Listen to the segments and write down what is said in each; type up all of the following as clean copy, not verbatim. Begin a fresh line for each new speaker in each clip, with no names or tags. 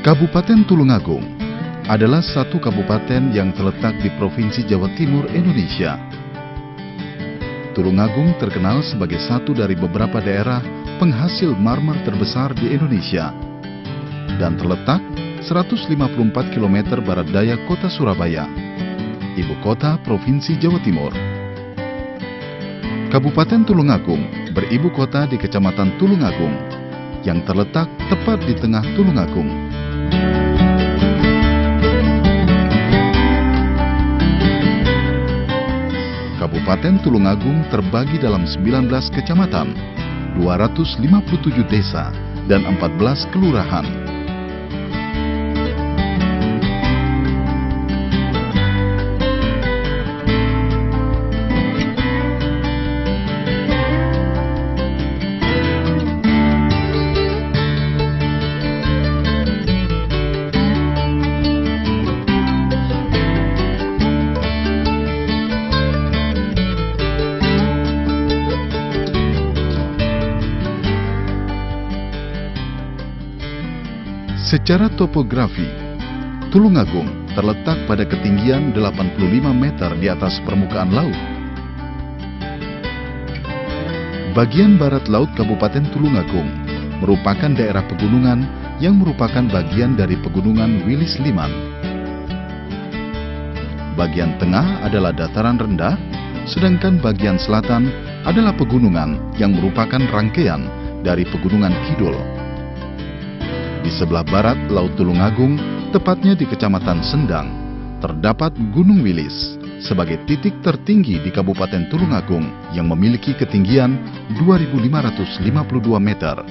Kabupaten Tulungagung adalah satu kabupaten yang terletak di Provinsi Jawa Timur, Indonesia. Tulungagung terkenal sebagai satu dari beberapa daerah penghasil marmer terbesar di Indonesia dan terletak 154 km barat daya kota Surabaya, ibu kota Provinsi Jawa Timur. Kabupaten Tulungagung beribu kota di Kecamatan Tulungagung yang terletak tepat di tengah Tulungagung. Kabupaten Tulungagung terbagi dalam 19 kecamatan, 257 desa, dan 14 kelurahan. Secara topografi, Tulungagung terletak pada ketinggian 85 meter di atas permukaan laut. Bagian barat laut Kabupaten Tulungagung merupakan daerah pegunungan yang merupakan bagian dari pegunungan Wilis Liman. Bagian tengah adalah dataran rendah, sedangkan bagian selatan adalah pegunungan yang merupakan rangkaian dari pegunungan Kidul. Di sebelah barat Laut Tulungagung, tepatnya di Kecamatan Sendang, terdapat Gunung Wilis sebagai titik tertinggi di Kabupaten Tulungagung yang memiliki ketinggian 2.552 meter.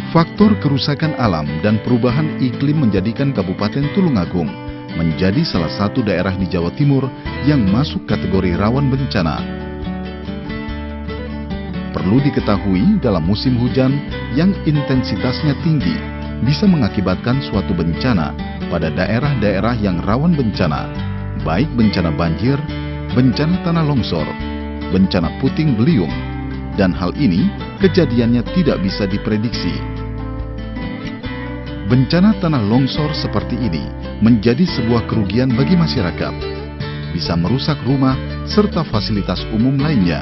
Faktor kerusakan alam dan perubahan iklim menjadikan Kabupaten Tulungagung menjadi salah satu daerah di Jawa Timur yang masuk kategori rawan bencana. Perlu diketahui, dalam musim hujan yang intensitasnya tinggi bisa mengakibatkan suatu bencana pada daerah-daerah yang rawan bencana, baik bencana banjir, bencana tanah longsor, bencana puting beliung, dan hal ini kejadiannya tidak bisa diprediksi. Bencana tanah longsor seperti ini menjadi sebuah kerugian bagi masyarakat, bisa merusak rumah serta fasilitas umum lainnya.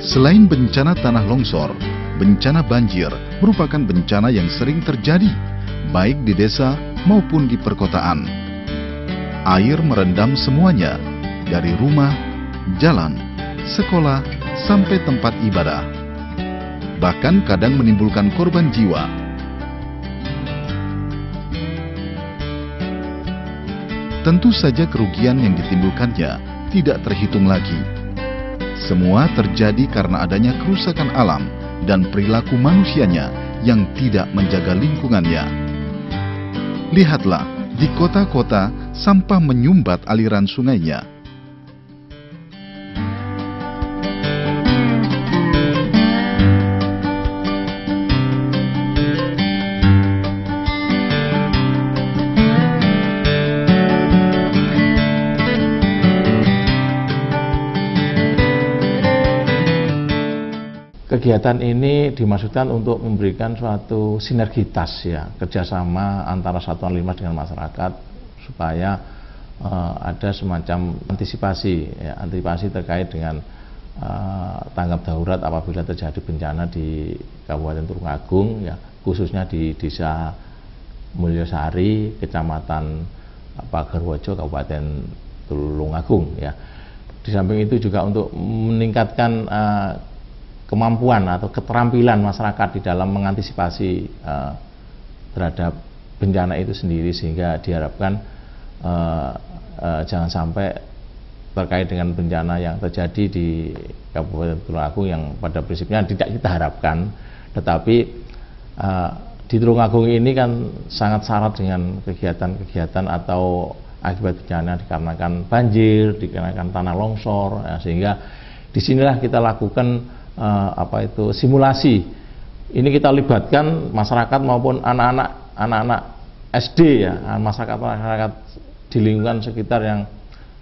Selain bencana tanah longsor, bencana banjir merupakan bencana yang sering terjadi, baik di desa maupun di perkotaan. Air merendam semuanya, dari rumah, jalan, sekolah, sampai tempat ibadah. Bahkan kadang menimbulkan korban jiwa. Tentu saja kerugian yang ditimbulkannya tidak terhitung lagi. Semua terjadi karena adanya kerusakan alam dan perilaku manusianya yang tidak menjaga lingkungannya. Lihatlah, di kota-kota sampah menyumbat aliran sungainya.
Kegiatan ini dimaksudkan untuk memberikan suatu sinergitas ya, kerjasama antara satuan linmas dengan masyarakat supaya ada semacam antisipasi terkait dengan tanggap darurat apabila terjadi bencana di Kabupaten Tulungagung ya, khususnya di Desa Mulyosari, Kecamatan Pagarwojo, Kabupaten Tulungagung ya. Di samping itu juga untuk meningkatkan kemampuan atau keterampilan masyarakat di dalam mengantisipasi terhadap bencana itu sendiri, sehingga diharapkan jangan sampai terkait dengan bencana yang terjadi di Kabupaten Tulungagung yang pada prinsipnya tidak kita harapkan, tetapi di Tulungagung ini kan sangat syarat dengan kegiatan-kegiatan atau akibat bencana dikarenakan banjir, dikarenakan tanah longsor, ya, sehingga disinilah kita lakukan simulasi. Ini kita libatkan masyarakat maupun anak-anak SD, ya, masyarakat di lingkungan sekitar yang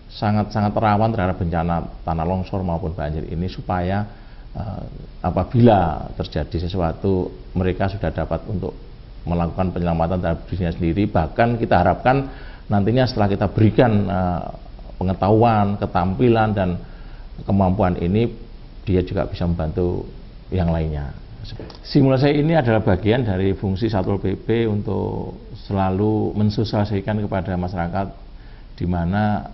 sangat rawan terhadap bencana tanah longsor maupun banjir ini, supaya apabila terjadi sesuatu mereka sudah dapat untuk melakukan penyelamatan terhadap dirinya sendiri. Bahkan kita harapkan nantinya setelah kita berikan pengetahuan, ketampilan dan kemampuan ini, dia juga bisa membantu yang lainnya. Simulasi ini adalah bagian dari fungsi Satpol PP untuk selalu mensosialisasikan kepada masyarakat, di mana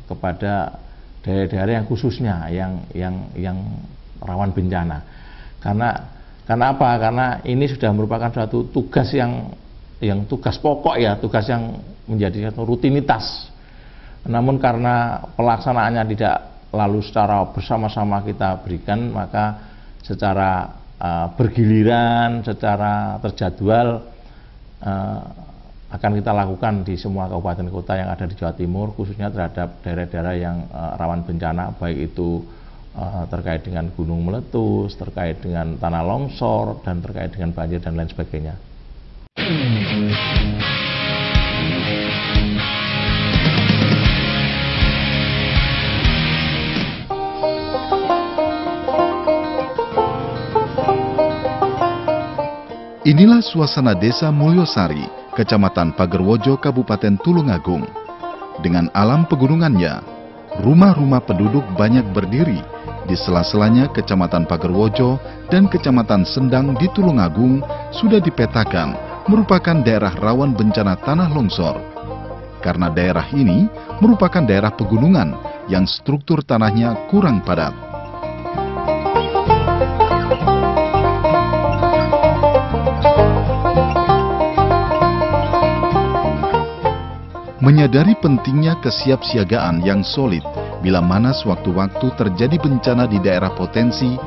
kepada daerah-daerah yang khususnya yang rawan bencana. Karena apa? Karena ini sudah merupakan suatu tugas yang tugas pokok, ya, tugas yang menjadi satu rutinitas. Namun karena pelaksanaannya tidak lalu secara bersama-sama kita berikan, maka secara bergiliran, secara terjadwal akan kita lakukan di semua kabupaten kota yang ada di Jawa Timur, khususnya terhadap daerah-daerah yang rawan bencana, baik itu terkait dengan gunung meletus, terkait dengan tanah longsor, dan terkait dengan banjir dan lain sebagainya.
Inilah suasana Desa Mulyosari, Kecamatan Pagerwojo, Kabupaten Tulungagung. Dengan alam pegunungannya, rumah-rumah penduduk banyak berdiri di sela-selanya. Kecamatan Pagerwojo dan Kecamatan Sendang di Tulungagung sudah dipetakan merupakan daerah rawan bencana tanah longsor. Karena daerah ini merupakan daerah pegunungan yang struktur tanahnya kurang padat. Menyadari pentingnya kesiapsiagaan yang solid bila mana sewaktu-waktu terjadi bencana di daerah potensi,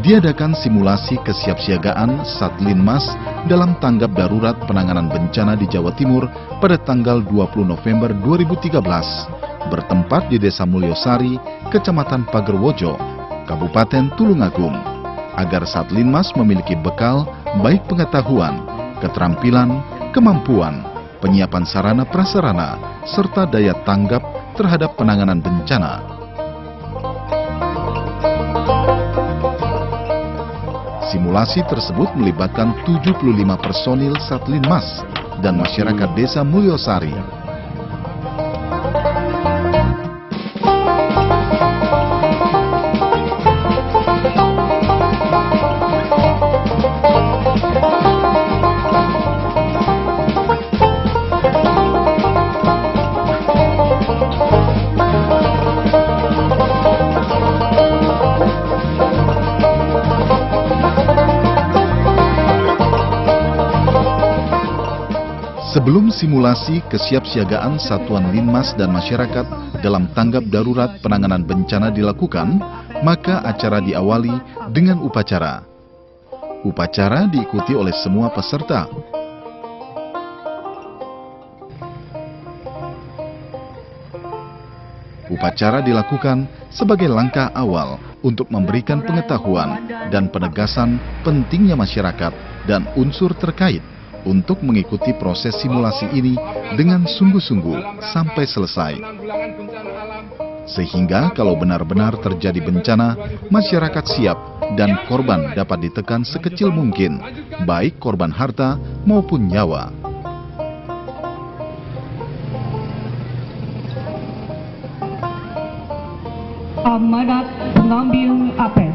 diadakan simulasi kesiapsiagaan Satlinmas dalam tanggap darurat penanganan bencana di Jawa Timur pada tanggal 20 November 2013, bertempat di Desa Mulyosari, Kecamatan Pagerwojo, Kabupaten Tulungagung, agar Satlinmas memiliki bekal baik pengetahuan, keterampilan, kemampuan, penyiapan sarana prasarana, serta daya tanggap terhadap penanganan bencana. Simulasi tersebut melibatkan 75 personil Satlinmas dan masyarakat Desa Mulyosari. Sebelum simulasi kesiapsiagaan Satuan Linmas dan masyarakat dalam tanggap darurat penanganan bencana dilakukan, maka acara diawali dengan upacara. Upacara diikuti oleh semua peserta. Upacara dilakukan sebagai langkah awal untuk memberikan pengetahuan dan penegasan pentingnya masyarakat dan unsur terkait untuk mengikuti proses simulasi ini dengan sungguh-sungguh sampai selesai. Sehingga kalau benar-benar terjadi bencana, masyarakat siap dan korban dapat ditekan sekecil mungkin, baik korban harta maupun nyawa.
Amanat pengambil apel.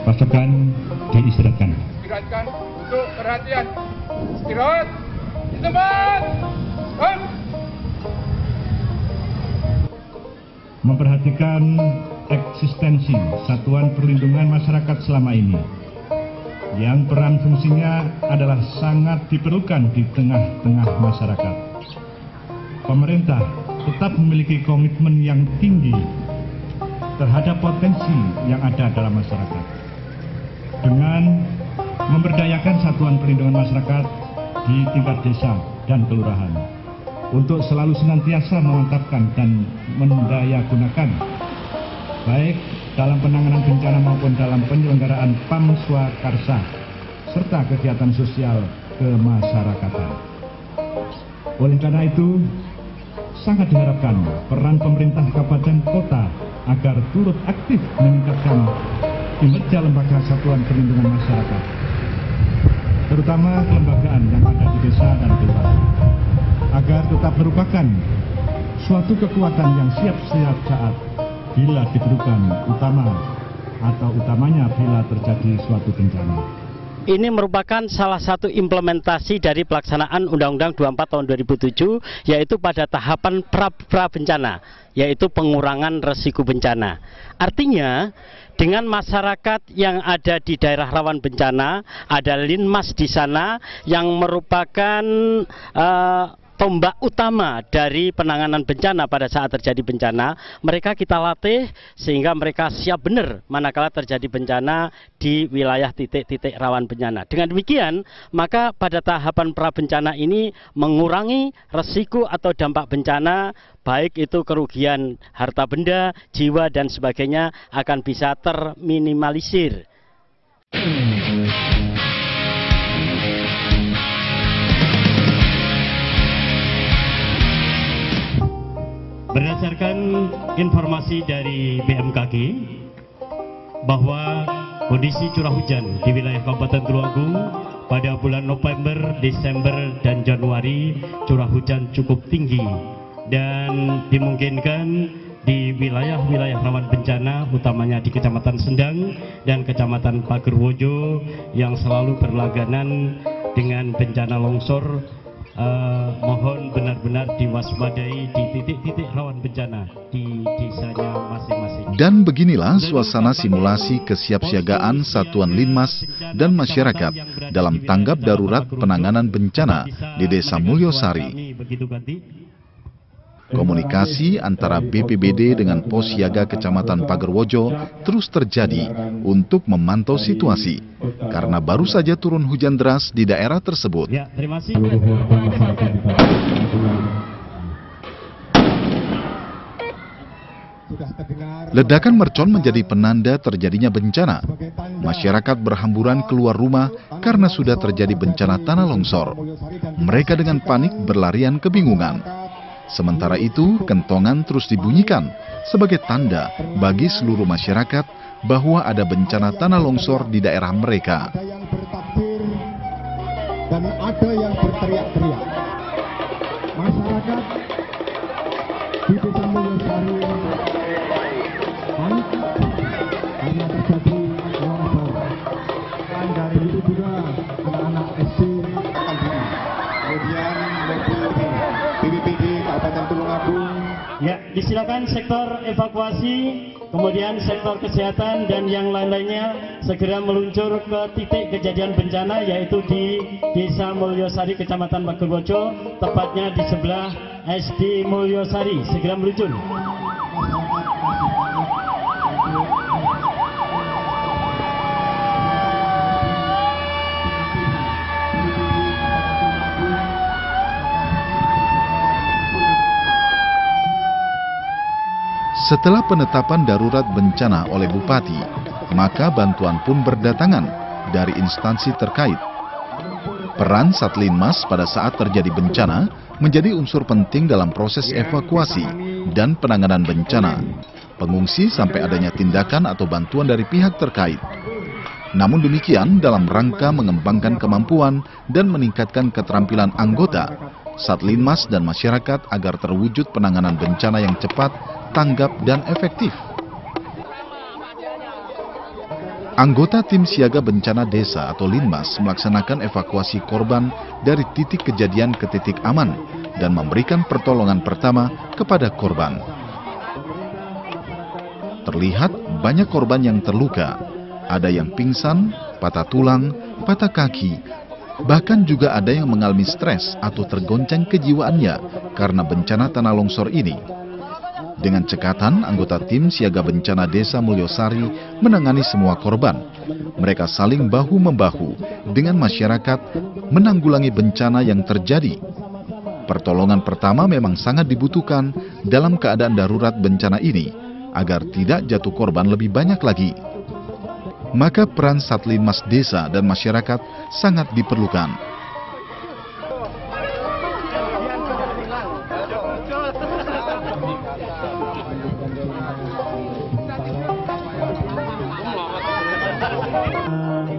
Pasukan diistirahatkan.
Istirahatkan untuk perhatian. Istirahat di tempat.
Memperhatikan eksistensi Satuan Perlindungan Masyarakat selama ini, yang peran fungsinya adalah sangat diperlukan di tengah-tengah masyarakat. Pemerintah tetap memiliki komitmen yang tinggi terhadap potensi yang ada dalam masyarakat. Dengan memberdayakan satuan perlindungan masyarakat di tingkat desa dan kelurahan untuk selalu senantiasa memantapkan dan mendayagunakan baik dalam penanganan bencana maupun dalam penyelenggaraan PAM Swakarsa serta kegiatan sosial kemasyarakatan. Oleh karena itu, sangat diharapkan peran pemerintah kabupaten kota agar turut aktif meningkatkan kinerja lembaga satuan perlindungan masyarakat, terutama kelembagaan yang ada di desa dan kelurahan, agar tetap merupakan suatu kekuatan yang siap setiap saat bila diperlukan, utamanya bila terjadi suatu bencana.
Ini merupakan salah satu implementasi dari pelaksanaan Undang-Undang 24 tahun 2007, yaitu pada tahapan pra-bencana, yaitu pengurangan resiko bencana. Artinya, dengan masyarakat yang ada di daerah rawan bencana, ada Linmas di sana yang merupakan tombak utama dari penanganan bencana pada saat terjadi bencana. Mereka kita latih sehingga mereka siap benar manakala terjadi bencana di wilayah titik-titik rawan bencana. Dengan demikian, maka pada tahapan pra-bencana ini mengurangi resiko atau dampak bencana, baik itu kerugian harta benda, jiwa dan sebagainya akan bisa terminimalisir. Berdasarkan informasi dari BMKG bahwa kondisi curah hujan di wilayah Kabupaten Tulungagung pada bulan November, Desember, dan Januari curah hujan cukup tinggi dan dimungkinkan di wilayah-wilayah rawan bencana, utamanya di Kecamatan Sendang dan Kecamatan Pagerwojo yang selalu berlangganan dengan bencana longsor. Mohon benar-benar diwaspadai di titik-titik rawan bencana di desanya masing-masing.
Dan beginilah suasana simulasi kesiapsiagaan Satuan Linmas dan masyarakat dalam tanggap darurat penanganan bencana di Desa Mulyosari. Komunikasi antara BPBD dengan Pos Siaga Kecamatan Pagerwojo terus terjadi untuk memantau situasi karena baru saja turun hujan deras di daerah tersebut.
Ya, terima kasih.
Ledakan mercon menjadi penanda terjadinya bencana. Masyarakat berhamburan keluar rumah karena sudah terjadi bencana tanah longsor. Mereka dengan panik berlarian kebingungan. Sementara itu, kentongan terus dibunyikan sebagai tanda bagi seluruh masyarakat bahwa ada bencana tanah longsor di daerah mereka.
Ada yang bertakbir dan ada yang berteriak-teriak. Masyarakat di Desa Mulyosari panik karena terjadi longsor. Dan dari itu juga anak-anak SD kemudian BPBD Kabupaten Tulungagung.
Ya, disilakan sektor evakuasi, kemudian sektor kesehatan dan yang lain-lainnya segera meluncur ke titik kejadian bencana, yaitu di Desa Mulyosari, Kecamatan Pagerwojo, tepatnya di sebelah SD Mulyosari. Segera meluncur.
Setelah penetapan darurat bencana oleh Bupati, maka bantuan pun berdatangan dari instansi terkait. Peran Satlinmas pada saat terjadi bencana menjadi unsur penting dalam proses evakuasi dan penanganan bencana, pengungsi sampai adanya tindakan atau bantuan dari pihak terkait. Namun demikian, dalam rangka mengembangkan kemampuan dan meningkatkan keterampilan anggota, Satlinmas dan masyarakat agar terwujud penanganan bencana yang cepat, tanggap, dan efektif. Anggota tim siaga bencana desa atau Linmas melaksanakan evakuasi korban dari titik kejadian ke titik aman dan memberikan pertolongan pertama kepada korban. Terlihat banyak korban yang terluka, ada yang pingsan, patah tulang, patah kaki, bahkan juga ada yang mengalami stres atau tergoncang kejiwaannya karena bencana tanah longsor ini. Dengan cekatan, anggota tim siaga bencana Desa Mulyosari menangani semua korban. Mereka saling bahu-membahu dengan masyarakat menanggulangi bencana yang terjadi. Pertolongan pertama memang sangat dibutuhkan dalam keadaan darurat bencana ini, agar tidak jatuh korban lebih banyak lagi. Maka peran Satlinmas Desa dan masyarakat sangat diperlukan.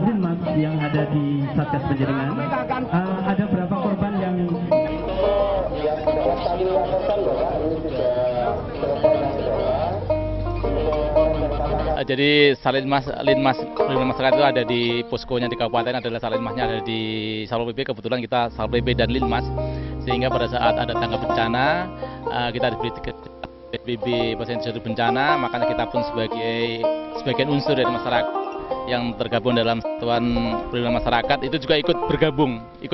Linmas yang ada di Satgas Penjaringan, ada berapa korban yang
jadi Linmas masyarakat itu ada di poskonya di kabupaten, adalah Satlinmasnya ada di Satpol PP. Kebetulan kita Satpol PP dan Linmas, sehingga pada saat ada tanggap bencana kita diberi PSBB pasien bencana, makanya kita pun sebagian unsur dari masyarakat yang tergabung dalam satuan perlindungan masyarakat itu juga ikut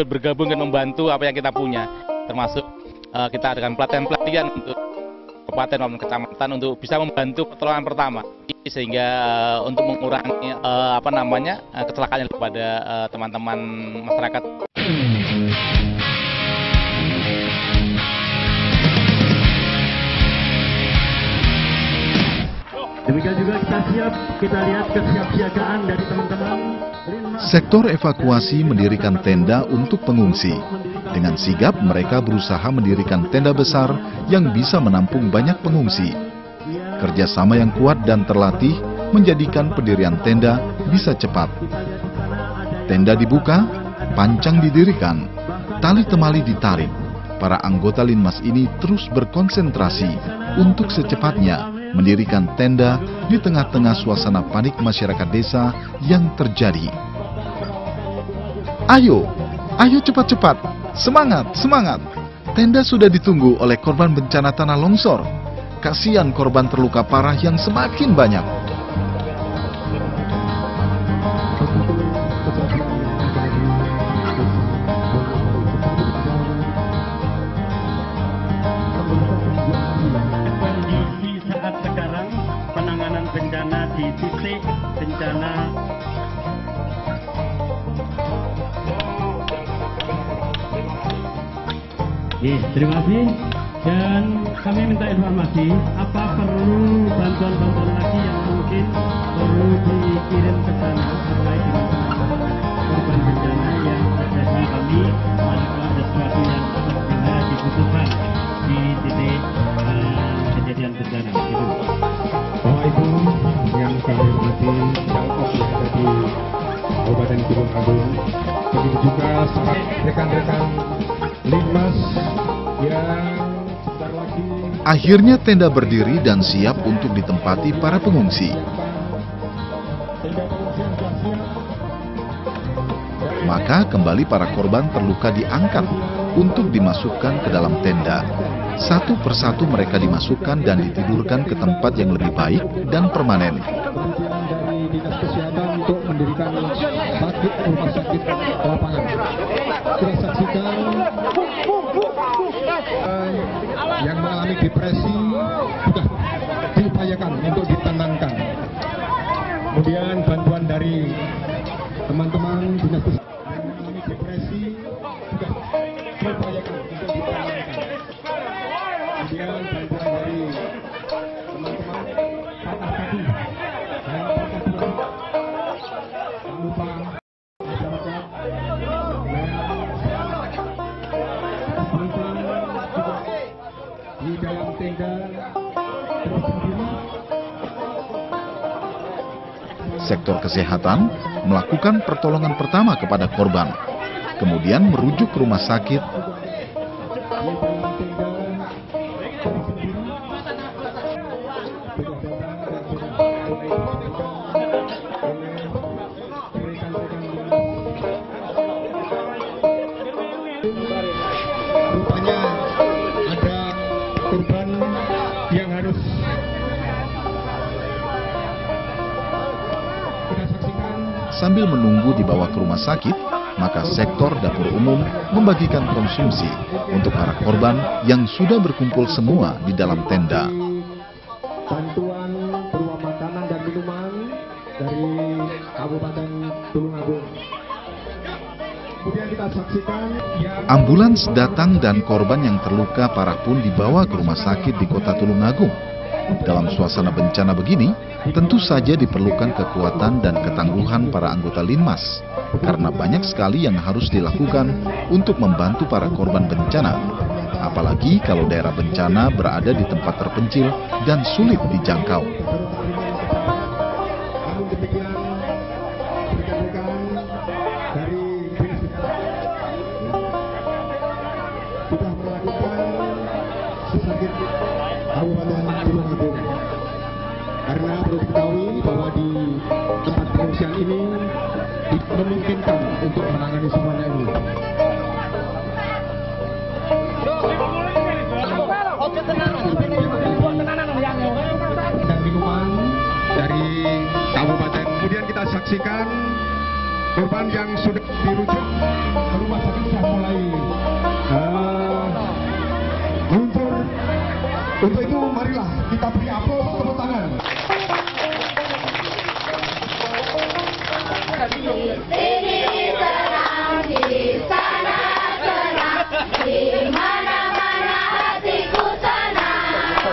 bergabung dan membantu apa yang kita punya, termasuk kita adakan pelatihan untuk kabupaten maupun kecamatan untuk bisa membantu pertolongan pertama, sehingga untuk mengurangi kecelakaan kepada teman-teman masyarakat.
demikian juga kita lihat kesiapsiagaan dari teman-teman Linmas.
Sektor evakuasi mendirikan tenda untuk pengungsi. Dengan sigap mereka berusaha mendirikan tenda besar yang bisa menampung banyak pengungsi. Kerjasama yang kuat dan terlatih menjadikan pendirian tenda bisa cepat. Tenda dibuka, pancang didirikan, tali temali ditarik. Para anggota Linmas ini terus berkonsentrasi untuk secepatnya mendirikan tenda di tengah-tengah suasana panik masyarakat desa yang terjadi. Ayo cepat-cepat, semangat. Tenda sudah ditunggu oleh korban bencana tanah longsor. Kasihan korban terluka parah yang semakin banyak.
Bencana di titik bencana. Terima kasih, dan kami minta informasi apa perlu bantuan-bantuan lagi yang mungkin perlu dikirim ke sana terkait dengan korban bencana yang terjadi kami, manakala ada sesuatu yang segera dibutuhkan di titik kejadian bencana itu.
Bapak Ibu yang kami hormati, Jalkop yang ada di Kabupaten Gunung Agung, begitu juga rekan-rekan Linmas yang sebentar lagi.
Akhirnya tenda berdiri dan siap untuk ditempati para pengungsi. Maka kembali para korban terluka diangkat untuk dimasukkan ke dalam tenda. Satu persatu mereka dimasukkan dan ditidurkan ke tempat yang lebih baik dan permanen.
Dari Dinas Kesehatan untuk mendirikan rumah sakit lapangan. Kita saksikan
Yang mengalami depresi sudah diupayakan untuk ditenangkan. Kemudian bantuan dari teman-teman Dinas Kesehatan yang mengalami depresi sudah diupayakan untuk ditenangkan. Kemudian bantuan dari teman-teman patah kaki dan patah tulang. Tak lupa masyarakat di dalam tenda terus berdiri.
Sektor kesehatan melakukan pertolongan pertama kepada korban, kemudian merujuk ke rumah sakit.
Rupanya ada korban yang harus kita saksikan.
Sambil menunggu dibawa ke rumah sakit, maka sektor dapur umum membagikan konsumsi untuk para korban yang sudah berkumpul semua di dalam tenda.
bantuan berupa makanan dan minuman dari Kabupaten Tulungagung. Kemudian kita saksikan
ambulans datang dan korban yang terluka parah pun dibawa ke rumah sakit di Kota Tulungagung. Dalam suasana bencana begini, tentu saja diperlukan kekuatan dan ketangguhan para anggota Linmas, karena banyak sekali yang harus dilakukan untuk membantu para korban bencana. Apalagi kalau daerah bencana berada di tempat terpencil dan sulit dijangkau.
sudah melakukan sesakit Kabupaten Tulungagung. Karena perlu diketahui bahwa di tempat pengungsian ini memungkinkan untuk menangani semuanya ini. Dan minuman dari kabupaten. Kemudian kita saksikan korban yang sudah dirujuk ke rumah sakit sudah mulai muncul. Untuk itu marilah kita beri aplaus tepuk tangan.
Sini tenang, di sana tenang, di mana-mana hatiku tenang.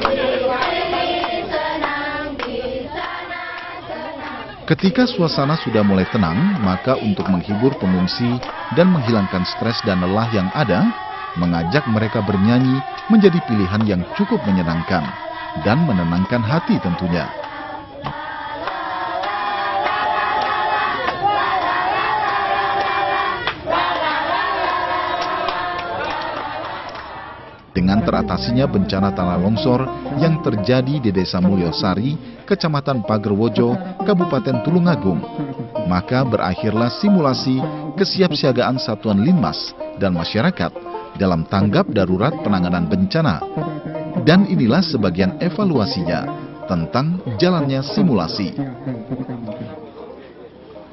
Sini tenang, di sana tenang.
Ketika suasana sudah mulai tenang, maka untuk menghibur pengungsi dan menghilangkan stres dan lelah yang ada, mengajak mereka bernyanyi menjadi pilihan yang cukup menyenangkan dan menenangkan hati tentunya. Dengan teratasinya bencana tanah longsor yang terjadi di Desa Mulyosari, Kecamatan Pagerwojo, Kabupaten Tulungagung, maka berakhirlah simulasi kesiapsiagaan Satuan Linmas dan masyarakat dalam tanggap darurat penanganan bencana. Dan inilah sebagian evaluasinya tentang jalannya simulasi.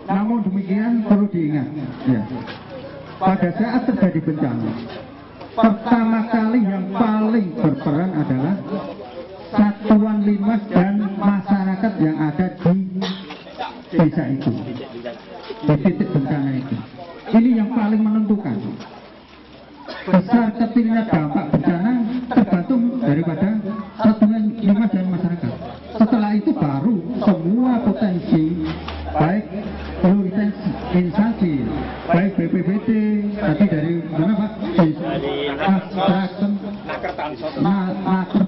Namun demikian perlu diingat, ya, pada saat terjadi bencana, pertama kali yang paling berperan adalah Satuan Linmas dan masyarakat yang ada di desa itu, di titik bencana itu. Ini yang paling menentukan. Besar kecilnya dampak bencana tergantung daripada Satuan Linmas dan masyarakat. Setelah itu baru semua potensi, baik prioritas instansi, baik BPBD, tadi dari mana Pak? Naker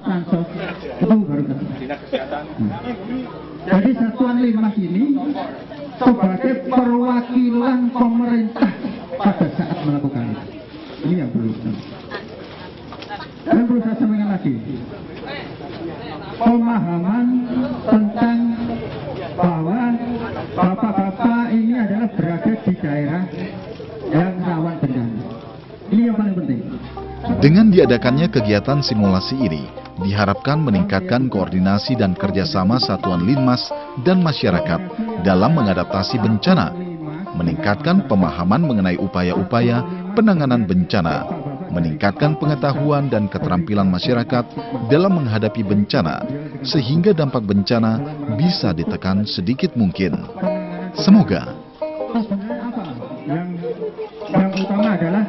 Tansos, itu baru kesehatan. Jadi Satuan Linmas ini sebagai perwakilan pemerintah pada saat melakukan itu. Ini yang perlu. Dan perlu saya sampaikan lagi, pemahaman tentang bahwa bapak-bapak ini adalah berada di daerah yang rawan bencana. Ini yang paling penting.
Dengan diadakannya kegiatan simulasi ini, diharapkan meningkatkan koordinasi dan kerjasama Satuan Linmas dan masyarakat dalam mengadaptasi bencana, meningkatkan pemahaman mengenai upaya-upaya penanganan bencana, meningkatkan pengetahuan dan keterampilan masyarakat dalam menghadapi bencana, sehingga dampak bencana bisa ditekan sedikit mungkin. Semoga
yang utama adalah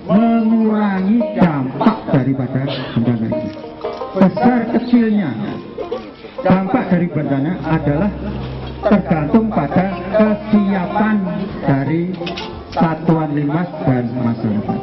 mengurangi dampak daripada bencana ini. Besar kecilnya dampak dari bencana adalah tergantung pada kesiapan dari Satuan Linmas dan masyarakat.